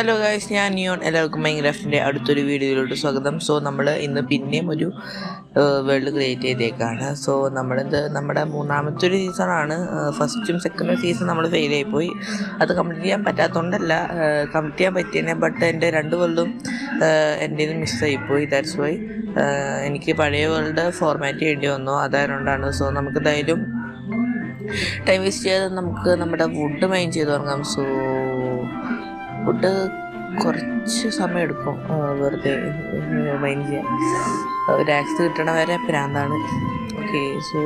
Hello guys, ഞാൻ neon. എല്ലാവർക്കും മൈൻക്രാഫ്റ്റിൻ്റെ അടുത്തൊരു വീഡിയോയിലോട്ട് സ്വാഗതം. സോ നമ്മൾ ഇന്ന് പിന്നെയും ഒരു വേൾഡ് ക്രിയേറ്റ് ചെയ്തേക്കാണ്. സോ നമ്മുടെ മൂന്നാമത്തെ ഒരു സീസണാണ്. ഫസ്റ്റും സെക്കൻഡും സീസൺ നമ്മൾ ഫെയിൽ ആയിപ്പോയി. അത് കംപ്ലീറ്റ് ചെയ്യാൻ പറ്റാത്തതുകൊണ്ടല്ല, കംപ്ലീറ്റ് ചെയ്യാൻ പറ്റിയതന്നെ. ബട്ട് എൻ്റെ 2 വേൾഡും എൻ്റെ മിസ്സായിപ്പോയി. ദാറ്റ്സ് വൈ എനിക്ക് പഴയ വേൾഡ് ഫോർമാറ്റ് ചെയ്യേണ്ടി വന്നു. അതുകൊണ്ടാണ്. സോ നമുക്ക് എന്തായാലും ടൈം വേസ്റ്റ് ചെയ്യാതെ നമുക്ക് നമ്മുടെ വുഡ് മൈൻ ചെയ്ത് തുടങ്ങാം. സോ വുഡ് കുറച്ച് സമയം എടുക്കും വെറുതെ മൈൻ ചെയ്യാൻ. ഒരു ആക്സ് കിട്ടണ വരെ പ്രാന്താണ്. ഓക്കെ, സോ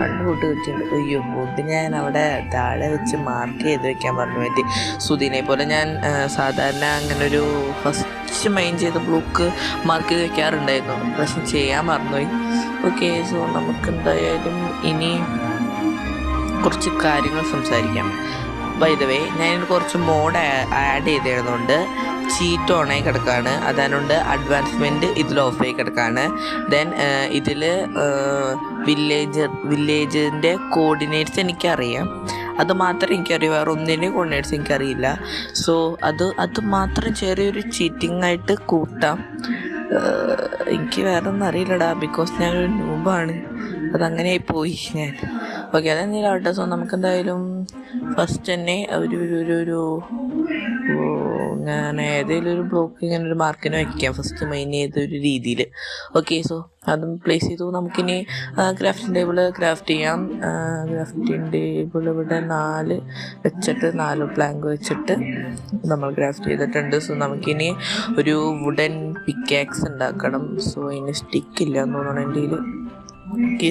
2 വുഡ് കിട്ടിയിട്ടുണ്ട്. അയ്യോ, വുഡ് ഞാൻ അവിടെ താഴെ വെച്ച് മാർക്ക് ചെയ്ത് വെക്കാൻ പറഞ്ഞു പറ്റി. സുധീനെ പോലെ ഞാൻ സാധാരണ അങ്ങനെ ഒരു ഫസ്റ്റ് മൈൻ ചെയ്ത ബ്ലോക്ക് മാർക്ക് ചെയ്ത് വെക്കാറുണ്ടായിരുന്നു, പക്ഷെ ചെയ്യാൻ മറന്നുപോയി. ഓക്കെ, സോ നമുക്ക് എന്തായാലും ഇനി കുറച്ച് കാര്യങ്ങൾ സംസാരിക്കാം. ബൈ ദ വേ, ഞാൻ കുറച്ച് മോഡ് ആഡ് ചെയ്തിരുന്നുണ്ട്. ചീറ്റ് ഓണായി കിടക്കുകയാണ്, അതുകൊണ്ട് അഡ്വാൻസ്മെൻറ്റ് ഇതിൽ ഓഫായി കിടക്കുകയാണ്. ദെൻ ഇതിൽ വില്ലേജിൻ്റെ കോർഡിനേറ്റ്സ് എനിക്കറിയാം, അത് മാത്രമേ എനിക്കറിയൂ. വേറെ ഒന്നിൻ്റെയും കോർഡിനേറ്റ്സ് എനിക്കറിയില്ല. സോ അത് മാത്രം ചെറിയൊരു ചീറ്റിംഗ് ആയിട്ട് കൂട്ടാം. എനിക്ക് വേറെ ഒന്നും അറിയില്ലടാ, ബിക്കോസ് ഞാനൊരു ന്യൂബാണ്. അതങ്ങനെ പോയി ഞാൻ. ഓക്കെ, അതെന്തെങ്കിലും ആവട്ടെ. സോ നമുക്കെന്തായാലും ഫസ്റ്റ് തന്നെ ഒരു ഞാൻ ഏതെങ്കിലും ഒരു ബ്ലോക്ക് ഇങ്ങനെ ഒരു മാർക്കിന് വയ്ക്കാം ഫസ്റ്റ് മൈൻ ചെയ്തൊരു രീതിയിൽ. ഓക്കെ, സോ അതും പ്ലേസ് ചെയ്തു. നമുക്കിനി ക്രാഫ്റ്റിംഗ് ടേബിൾ ക്രാഫ്റ്റ് ചെയ്യാം. ക്രാഫ്റ്റിംഗ് ടേബിൾ ഇവിടെ 4 വെച്ചിട്ട് 4 പ്ലാങ്ക് വെച്ചിട്ട് നമ്മൾ ക്രാഫ്റ്റ് ചെയ്തിട്ടുണ്ട്. സോ നമുക്കിനി ഒരു വുഡൻ പിക്കാക്സ് ഉണ്ടാക്കണം. സോ അതിന് സ്റ്റിക്കില്ല എന്ന് തോന്നണം എൻ്റെ കയ്യിൽ.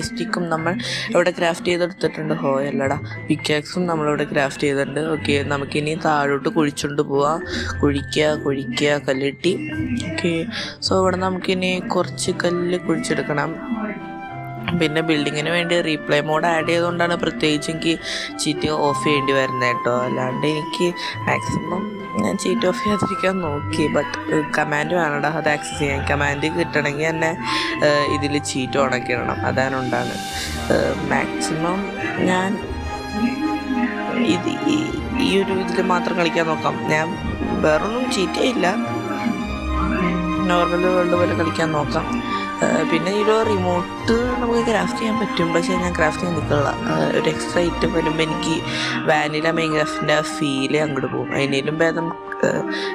സ്റ്റിക്കും നമ്മൾ ഇവിടെ ക്രാഫ്റ്റ് ചെയ്തെടുത്തിട്ടുണ്ട്. അല്ലടാ, പിക്കാക്സും നമ്മളിവിടെ ക്രാഫ്റ്റ് ചെയ്തിട്ടുണ്ട്. ഓക്കെ, നമുക്കിനി താഴോട്ട് കുഴിച്ചുകൊണ്ട് പോവാം. കുഴിക്കുക കല്ലിട്ടി. ഓക്കെ, സോ ഇവിടെ നമുക്കിനി കുറച്ച് കല്ല് കുഴിച്ചെടുക്കണം. പിന്നെ ബിൽഡിങ്ങിന് വേണ്ടി റീപ്ലേ മോഡ് ആഡ് ചെയ്തുകൊണ്ടാണ് പ്രത്യേകിച്ച് എനിക്ക് ചീറ്റ് ഓഫ് ചെയ്യേണ്ടി വരുന്നത് കേട്ടോ. അല്ലാണ്ട് എനിക്ക് മാക്സിമം ഞാൻ ചീറ്റ് ഓഫ് ചെയ്യാതിരിക്കാൻ നോക്കി. ബട്ട് കമാൻഡ് വേണടാ അത് ആക്സസ് ചെയ്യാൻ. കമാൻഡ് കിട്ടണമെങ്കിൽ തന്നെ ഇതിൽ ചീറ്റ് ഉണക്കിടണം. അതുകൊണ്ടാണ് മാക്സിമം ഞാൻ ഈ ഒരു ഇതിൽ മാത്രം കളിക്കാൻ നോക്കാം. ഞാൻ വേറൊന്നും ചീറ്റ് ചെയ്യില്ല, നോർമൽ വേൾഡ് പോലെ കളിക്കാൻ നോക്കാം. പിന്നെ ഈ ഒരു റിമോട്ട് നമുക്ക് ക്രാഫ്റ്റ് ചെയ്യാൻ പറ്റും, പക്ഷേ ഞാൻ ക്രാഫ്റ്റ് ചെയ്യാൻ നിൽക്കില്ല. ഒരു എക്സ്ട്രാ ഐറ്റം വരുമ്പോൾ എനിക്ക് വാനില മൈൻക്രാഫ്റ്റിൻ്റെ ആ ഫീല് അങ്ങോട്ട് പോകും. അതിനേലും ഭേദം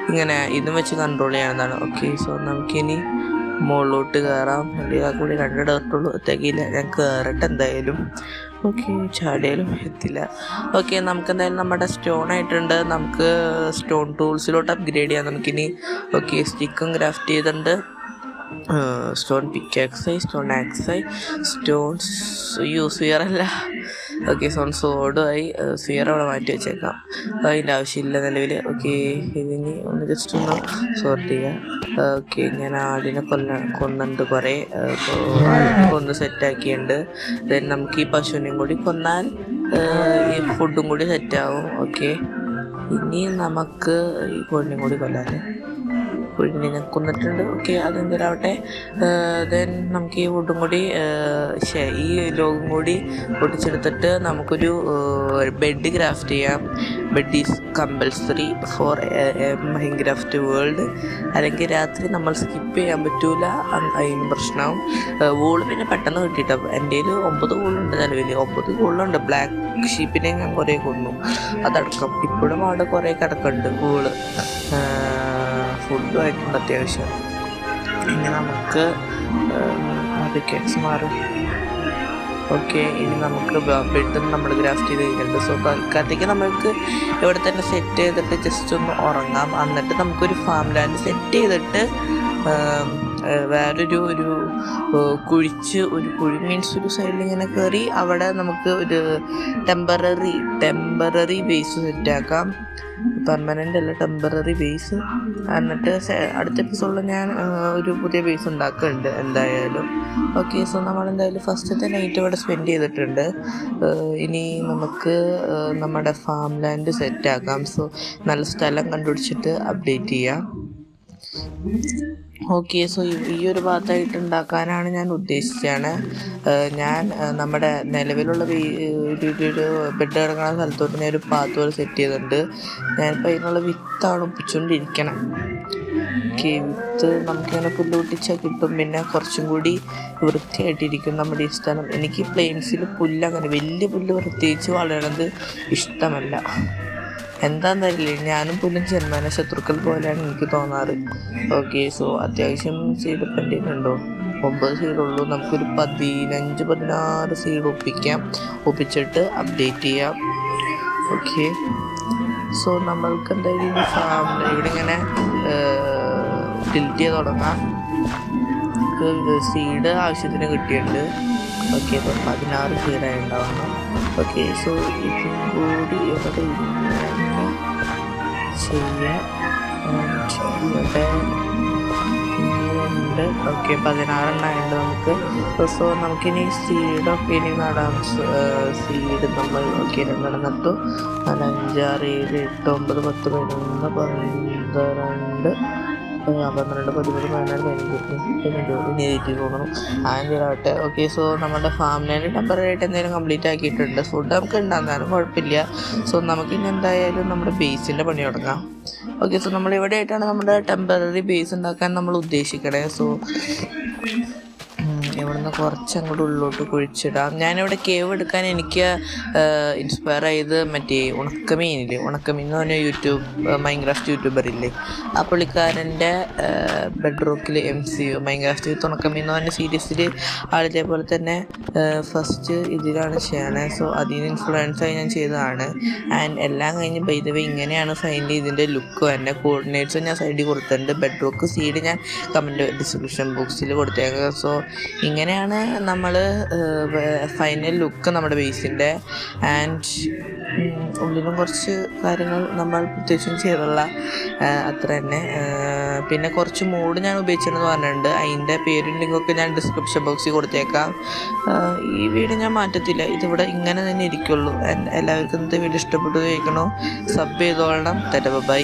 ഇങ്ങനെ ഇതും വെച്ച് കൺട്രോൾ ചെയ്യാവുന്നതാണ്. ഓക്കെ, സോ നമുക്കിനി മുകളിലോട്ട് കയറാം. എൻ്റെ ആ കൂടി 2 ഡേർട്ടുള്ളൂ, തികയില്ല. ഞാൻ കയറട്ടെ എന്തായാലും. ഓക്കെ, ചാടിയാലും എത്തില്ല. ഓക്കെ, നമുക്കെന്തായാലും നമ്മുടെ സ്റ്റോൺ ആയിട്ടുണ്ട്. നമുക്ക് സ്റ്റോൺ ടൂൾസിലോട്ട് അപ്ഗ്രേഡ് ചെയ്യാം നമുക്കിനി. ഓക്കെ, സ്റ്റിക്കും ക്രാഫ്റ്റ് ചെയ്തിട്ടുണ്ട്. സ്റ്റോൺ പിക്കാക്സായി, സ്റ്റോൺ ആക്സായി, സ്റ്റോൺസ് സ്ഫിയറല്ല. ഓക്കെ, സോഡുമായി. സ്ഫിയർ അവിടെ മാറ്റി വെച്ചേക്കാം, അതിൻ്റെ ആവശ്യമില്ല നിലവിൽ. ഓക്കെ, ഇതിനി ഒന്ന് ജസ്റ്റ് ഒന്ന് സോർട്ട് ചെയ്യാം. ഓക്കെ, ഞാൻ ആടിനെ കൊന്നുണ്ട് കുറേ. കൊന്ന് സെറ്റാക്കിയിട്ടുണ്ട്. ദെൻ നമുക്ക് ഈ പശുവിനെയും കൂടി കൊന്നാൽ ഈ ഫുഡും കൂടി സെറ്റാവും. ഓക്കെ, ഇനി നമുക്ക് ഈ കോഴിനെയും കൂടി കൊല്ലാതെ. കോഴിനെ ഞാൻ കൊന്നിട്ടുണ്ട്. ഓക്കെ, അതെന്തിനാവട്ടെ. ദെൻ നമുക്ക് ഈ വുഡും കൂടി ഈ ലോഗും കൂടി പൊട്ടിച്ചെടുത്തിട്ട് നമുക്കൊരു ബെഡ് ക്രാഫ്റ്റ് ചെയ്യാം. Bed is compulsory for Minecraft world. അല്ലെങ്കിൽ രാത്രി നമ്മൾ സ്കിപ്പ് ചെയ്യാൻ പറ്റൂല, അതിന് പ്രശ്നമാവും. വൂള് പിന്നെ പെട്ടെന്ന് കിട്ടിയിട്ടോ. എൻ്റെ കയ്യിൽ 9 വൂളുണ്ട് നിലവിൽ. 9 വൂളുണ്ട്. ബ്ലാക്ക് ഷീപ്പിനെ ഞാൻ കുറേ കൊന്നു, അതടക്കം. ഇപ്പോഴും അവിടെ കുറേ കിടക്കുന്നുണ്ട് വൂള്. ഫുഡുമായിട്ടുണ്ട് അത്യാവശ്യം. ഇനി നമുക്ക് പിക്കാക്സ് മാറും. ഓക്കെ, ഇനി നമുക്ക് ബെഡും നമ്മൾ ക്രാഫ്റ്റ് ചെയ്ത് കഴിഞ്ഞിട്ടുണ്ട്. സോ തൽക്കാലത്തേക്ക് നമുക്ക് ഇവിടെ തന്നെ സെറ്റ് ചെയ്തിട്ട് ജസ്റ്റ് ഒന്ന് ഉറങ്ങാം. എന്നിട്ട് നമുക്കൊരു ഫാം ലാൻഡ് സെറ്റ് ചെയ്തിട്ട് വേറൊരു കുഴി മീൻസ് ഒരു സൈഡിൽ ഇങ്ങനെ കയറി അവിടെ നമുക്ക് ഒരു ടെമ്പററി ബേസ് സെറ്റാക്കാം. പെർമനൻ്റ് അല്ല, ടെമ്പററി ബേസ്. എന്നിട്ട് അടുത്ത എപ്പിസോഡിൽ ഞാൻ ഒരു പുതിയ ബേസ് ഉണ്ടാക്കുന്നുണ്ട് എന്തായാലും. ഓക്കെ, സോ നമ്മളെന്തായാലും ഫസ്റ്റത്തെ നൈറ്റ് ഇവിടെ സ്പെൻഡ് ചെയ്തിട്ടുണ്ട്. ഇനി നമുക്ക് നമ്മുടെ ഫാം ലാൻഡ് സെറ്റാക്കാം. സോ നല്ല സ്ഥലം കണ്ടുപിടിച്ചിട്ട് അപ്ഡേറ്റ് ചെയ്യാം. ഓക്കെ. സോ ഈ ഒരു ഭാഗത്തായിട്ട് ഉണ്ടാക്കാനാണ് ഞാൻ ഉദ്ദേശിച്ചതാണ്. ഞാൻ നമ്മുടെ നിലവിലുള്ള ഒരു ബെഡ് കിടക്കുന്ന സ്ഥലത്തോട്ട് ഞാൻ ഒരു പാത്ത് പോലെ സെറ്റ് ചെയ്തിട്ടുണ്ട്. ഞാനിപ്പോൾ അതിനുള്ള വിത്താണ് ഒപ്പിച്ചുകൊണ്ടിരിക്കണം. ഓക്കെ, വിത്ത് നമുക്കിങ്ങനെ പുല്ല് പൊട്ടിച്ചാൽ കിട്ടും. പിന്നെ കുറച്ചും കൂടി വൃത്തിയായിട്ടിരിക്കും നമ്മുടെ ഈ സ്ഥലം. എനിക്ക് പ്ലെയിൻസിൽ പുല്ലങ്ങനെ വലിയ പുല്ല് പ്രത്യേകിച്ച് വളരണത് ഇഷ്ടമല്ല. എന്താണെന്നറിയില്ല, ഞാനും പുല്ലും ജന്മന ശത്രുക്കൾ പോലെയാണ് എനിക്ക് തോന്നാറ്. ഓക്കെ, സോ അത്യാവശ്യം സീഡ് പെൻഡിങ് 9 സീഡുള്ളൂ. നമുക്കൊരു 15-16 സീഡ് ഒപ്പിച്ചിട്ട് അപ്ഡേറ്റ് ചെയ്യാം. ഓക്കെ, സോ നമ്മൾക്ക് എന്തായാലും ഇവിടെ ഇങ്ങനെ ടിൽറ്റ് ചെയ്ത് തുടങ്ങാം. സീഡ് ആവശ്യത്തിന് കിട്ടിയിട്ടുണ്ട്. ഓക്കെ, അപ്പോൾ 16 സീഡായി ഉണ്ടാവണം. ഓക്കെ, സോ ഇതും കൂടി ഇവിടെ ചെയ്യാം. ഇവിടെ ഉണ്ട്. ഓക്കെ, 16 എണ്ണമുണ്ട് നമുക്ക്. സോ നമുക്കിനി സീഡൊക്കെ ഇനി നടാം. സീഡ് നമ്മൾ ഓക്കെ 2 നട്ടു. 4, 5, 6, 7, 8, 9, 10, 11, 12, 13, 14, 15 തോന്നണം. എന്തെങ്കിലാവട്ടെ. ഓക്കെ, സോ നമ്മുടെ ഫാമിനെ ടെമ്പററി എന്തെങ്കിലും കംപ്ലീറ്റ് ആക്കിയിട്ടുണ്ട്. ഫുഡ് നമുക്ക് ഉണ്ടാകുന്നാലും കുഴപ്പമില്ല. സോ നമുക്കിനി എന്തായാലും നമ്മുടെ ബേസിൻ്റെ പണി തുടങ്ങാം. ഓക്കെ, സോ നമ്മൾ ഇവിടെ ആയിട്ടാണ് നമ്മുടെ ടെമ്പററി ബേസ് ഉണ്ടാക്കാൻ നമ്മൾ ഉദ്ദേശിക്കണേ. സോ ഇവിടുന്ന് കുറച്ച് അങ്ങോട്ട് ഉള്ളിലോട്ട് കുഴിച്ചിടാം. ഞാനിവിടെ കേവ് എടുക്കാൻ എനിക്ക് ഇൻസ്പയർ ആയത് മറ്റേ ഉണക്കമീൻ എന്ന് പറഞ്ഞ മൈൻക്രാഫ്റ്റ് യൂട്യൂബർ ഇല്ലേ, ആ പുള്ളിക്കാരൻ്റെ ബെഡ്റോക്കിൽ MCU മൈൻക്രാഫ്റ്റ് വിത്ത് ഉണക്കമീൻ എന്ന് പറഞ്ഞ സീരീസിൽ ആളിതേപോലെ തന്നെ ഫസ്റ്റ് ഇതിലാണ് ചെയ്യണേ. സോ അതിന് ഇൻഫ്ലുവൻസായി ഞാൻ ചെയ്തതാണ്. ആൻഡ് എല്ലാം കഴിഞ്ഞ് ബൈ ദ വേ ഇങ്ങനെയാണ് ഫൈനലി ഇതിൻ്റെ ലുക്ക് തന്നെ. കോർഡിനേറ്റ്സ് ഞാൻ സൈഡിൽ കൊടുത്തിട്ടുണ്ട്. ബെഡ്റോക്ക് സീഡ് ഞാൻ കമൻറ്റ് ഡിസ്ക്രിപ്ഷൻ ബോക്സിൽ കൊടുത്തേക്കാം. സോ ഇങ്ങനെയാണ് നമ്മൾ ഫൈനൽ ലുക്ക് നമ്മുടെ ബേസിൻ്റെ. ആൻഡ് ഉള്ളിലും കുറച്ച് കാര്യങ്ങൾ നമ്മൾ പ്രത്യേകിച്ചും ചെയ്തുള്ള അത്ര തന്നെ. പിന്നെ കുറച്ച് മോഡ് ഞാൻ ഉപയോഗിച്ചിരുന്നു പറഞ്ഞിട്ടുണ്ട്. അതിൻ്റെ പേരും ലിങ്കൊക്കെ ഞാൻ ഡിസ്ക്രിപ്ഷൻ ബോക്സിൽ കൊടുത്തേക്കാം. ഈ വീഡിയോ ഞാൻ മാറ്റത്തില്ല, ഇതിവിടെ ഇങ്ങനെ തന്നെ ഇരിക്കുള്ളൂ. എല്ലാവർക്കും ഇന്നത്തെ വീഡിയോ ഇഷ്ടപ്പെട്ടു ചോദിക്കണോ? സബ് ചെയ്തോളണം. ബൈ.